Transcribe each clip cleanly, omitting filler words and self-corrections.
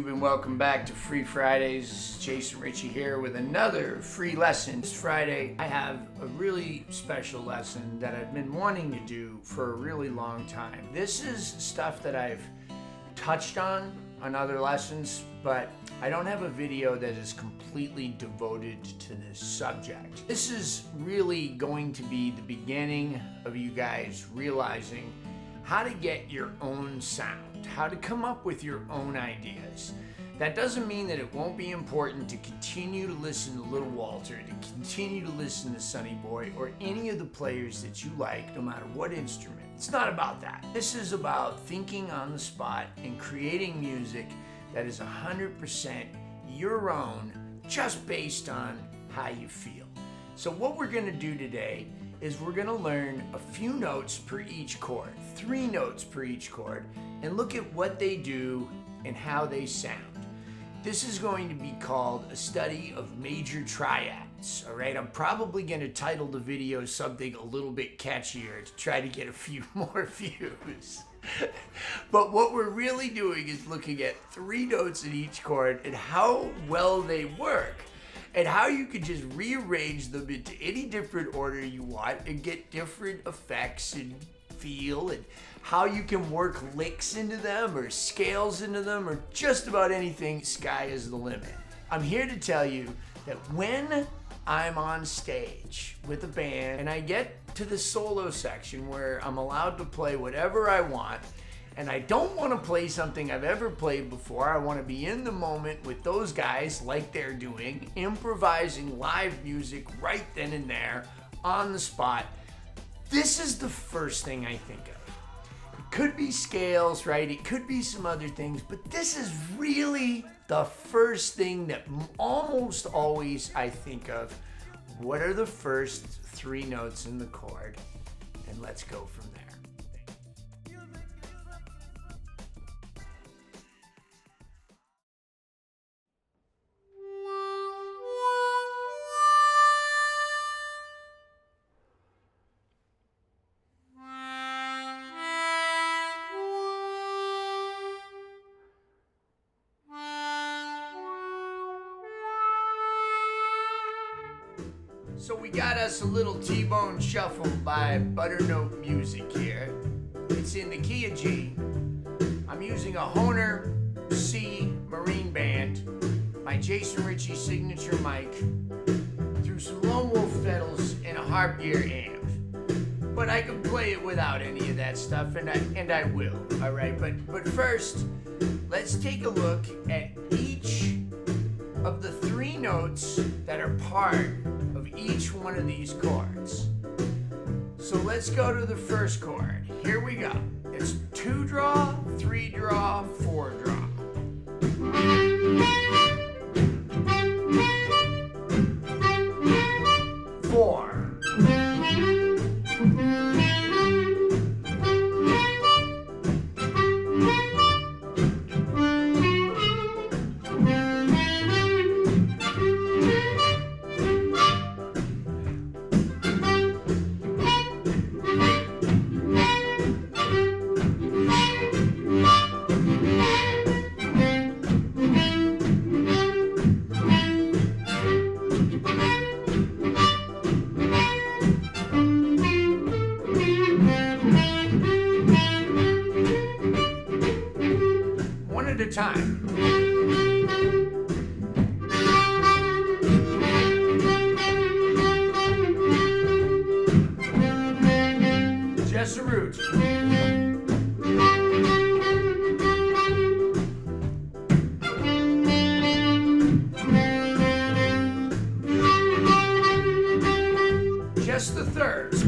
And welcome back to Free Fridays. Jason Ricci here with another free lesson. This Friday I have a really special lesson that I've been wanting to do for a really long time. This is stuff that I've touched on other lessons, but I don't have a video that is completely devoted to this subject. This is really going to be the beginning of you guys realizing how to get your own sound, how to come up with your own ideas. That doesn't mean that it won't be important to continue to listen to Little Walter, to continue to listen to Sonny Boy, or any of the players that you like, no matter what instrument. It's not about that. This is about thinking on the spot and creating music that is 100% your own, just based on how you feel. So what we're gonna do today is we're gonna learn a few notes per each chord, 3 notes per each chord, and look at what they do and how they sound. This is going to be called a study of major triads, all right? I'm probably gonna title the video something a little bit catchier to try to get a few more views. But what we're really doing is looking at 3 notes in each chord and how well they work, and how you can just rearrange them into any different order you want and get different effects and feel, and how you can work licks into them or scales into them or just about anything. Sky is the limit. I'm here to tell you that when I'm on stage with a band and I get to the solo section where I'm allowed to play whatever I want, and I don't want to play something I've ever played before. I want to be in the moment with those guys like they're doing, improvising live music right then and there on the spot. This is the first thing I think of. It could be scales, right? It could be some other things, but this is really the first thing that almost always I think of. What are the first 3 notes in the chord? And let's go from there. So we got us a little T-bone shuffle by Butternote Music here. It's in the key of G. I'm using a Hohner C Marine Band, my Jason Ricci signature mic, through some Lone Wolf pedals and a Harp gear amp. But I can play it without any of that stuff, and I will, all right? But first, let's take a look at each of the 3 notes that are part of each one of these chords. So let's go to the first chord. Here we go. It's 2 draw, 3 draw, 4 draw. 4. 5. at a time. Just the roots. Just the thirds.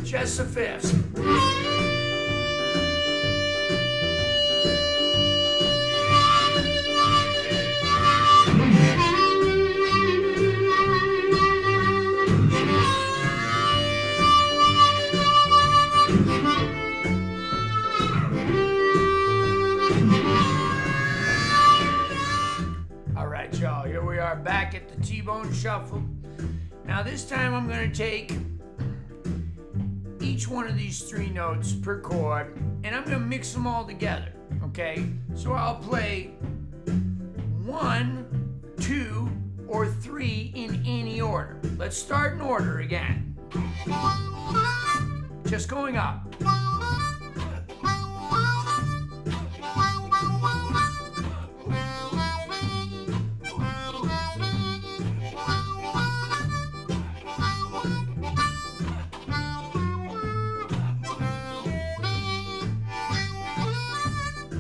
Just the fifths. All right, y'all, here we are back at the T-Bone Shuffle. Now this time I'm going to take each one of these 3 notes per chord, and I'm going to mix them all together, okay? So I'll play 1, 2, or 3 in any order. Let's start in order again. Just going up.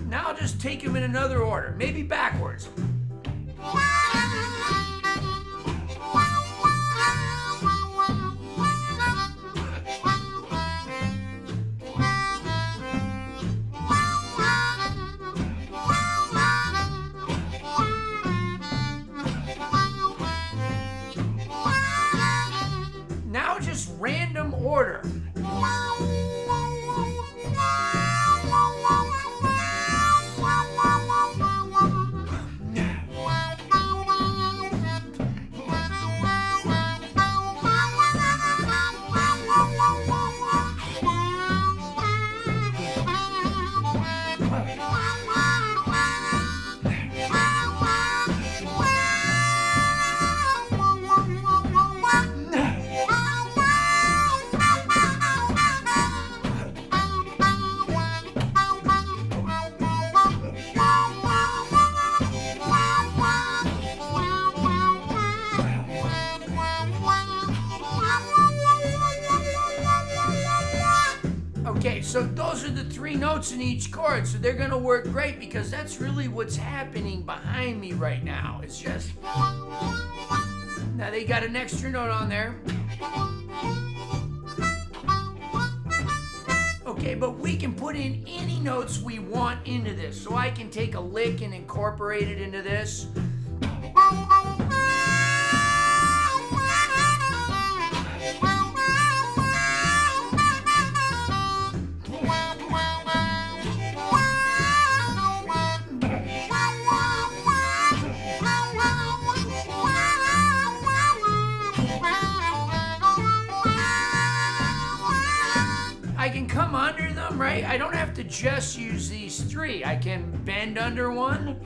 Now I'll just take them in another order, maybe backwards. Now just random order. Okay, so those are the 3 notes in each chord, so they're gonna work great because that's really what's happening behind me right now. It's just... Now they got an extra note on there. Okay, but we can put in any notes we want into this. So I can take a lick and incorporate it into this. I can come under them, right? I don't have to just use these 3. I can bend under one.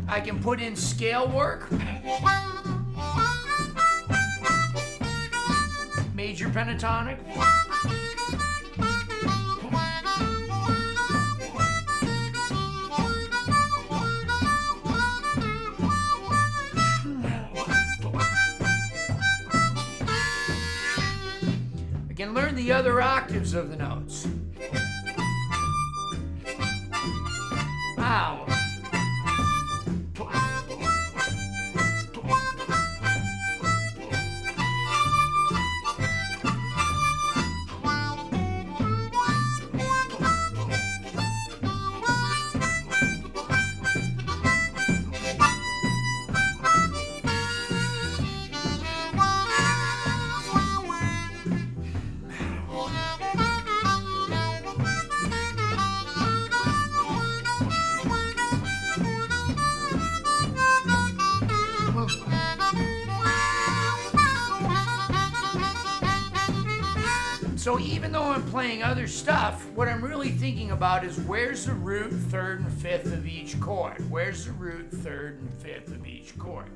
I can put in scale work. Major pentatonic. I can learn the other octaves of the notes. Ow. So even though I'm playing other stuff, what I'm really thinking about is where's the root, third, and fifth of each chord? Where's the root, third, and fifth of each chord?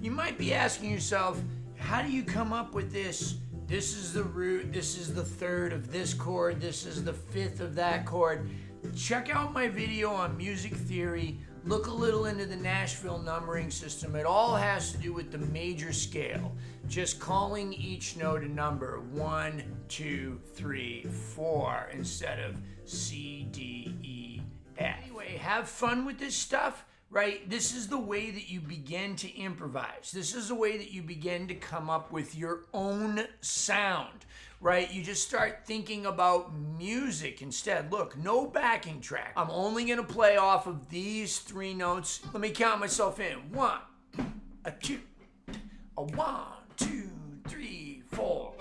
You might be asking yourself, how do you come up with this? This is the root, this is the third of this chord, this is the fifth of that chord. Check out my video on music theory. Look a little into the Nashville numbering system. It all has to do with the major scale. Just calling each note a number, 1, 2, 3, 4, instead of C, D, E, F. Anyway, have fun with this stuff, right? This is the way that you begin to improvise. This is the way that you begin to come up with your own sound, right? You just start thinking about music instead. Look, no backing track. I'm only gonna play off of these 3 notes. Let me count myself in. 1, a 2, a 1, 2, 3, 4.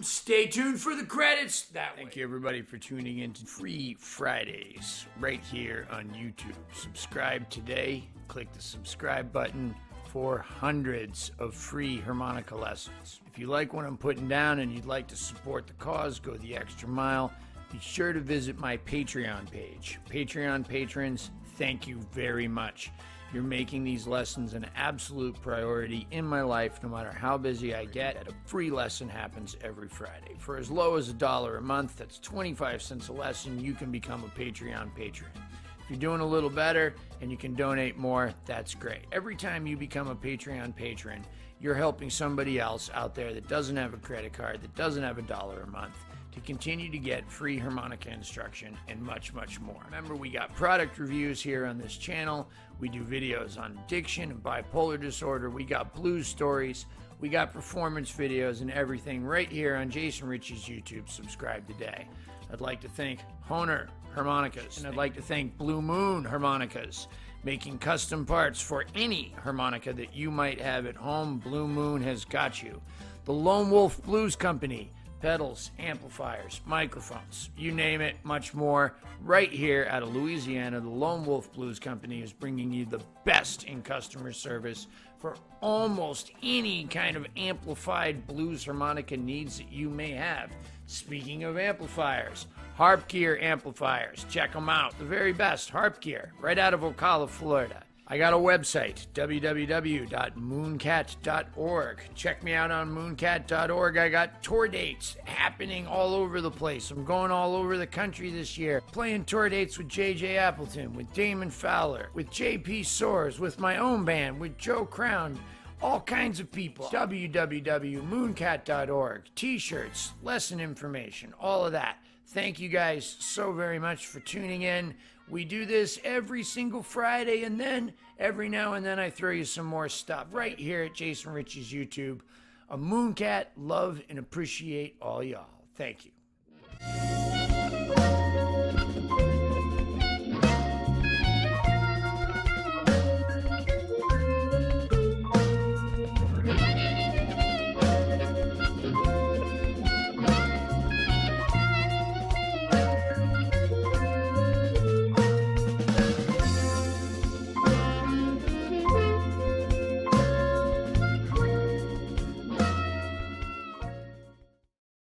Stay tuned for the credits. Thank you everybody for tuning in to Free Fridays right here on YouTube. Subscribe today. Click the subscribe button for hundreds of free harmonica lessons. If you like what I'm putting down and you'd like to support the cause, go the extra mile, be sure to visit my Patreon page. Patreon patrons, thank you very much. You're making these lessons an absolute priority in my life, no matter how busy I get. A free lesson happens every Friday. For as low as $1 a month, that's 25 cents a lesson, you can become a Patreon patron. If you're doing a little better and you can donate more, that's great. Every time you become a Patreon patron, you're helping somebody else out there that doesn't have a credit card, that doesn't have $1 a month, to continue to get free harmonica instruction and much, much more. Remember, we got product reviews here on this channel. We do videos on addiction and bipolar disorder. We got blues stories. We got performance videos and everything right here on Jason Ricci's YouTube. Subscribe today. I'd like to thank Hohner Harmonicas, and I'd like to thank Blue Moon Harmonicas, making custom parts for any harmonica that you might have at home. Blue Moon has got you. The Lone Wolf Blues Company, pedals, amplifiers, microphones, you name it, much more. Right here out of Louisiana, the Lone Wolf Blues Company is bringing you the best in customer service for almost any kind of amplified blues harmonica needs that you may have. Speaking of amplifiers, Harp Gear amplifiers, check them out. The very best Harp Gear, right out of Ocala, Florida. I got a website, www.mooncat.org. Check me out on mooncat.org. I got tour dates happening all over the place. I'm going all over the country this year, playing tour dates with J.J. Appleton, with Damon Fowler, with J.P. Soares, with my own band, with Joe Crown, all kinds of people. www.mooncat.org. T-shirts, lesson information, all of that. Thank you guys so very much for tuning in. We do this every single Friday, and then every now and then I throw you some more stuff right here at Jason Ricci's YouTube. A Mooncat, love and appreciate all y'all. Thank you.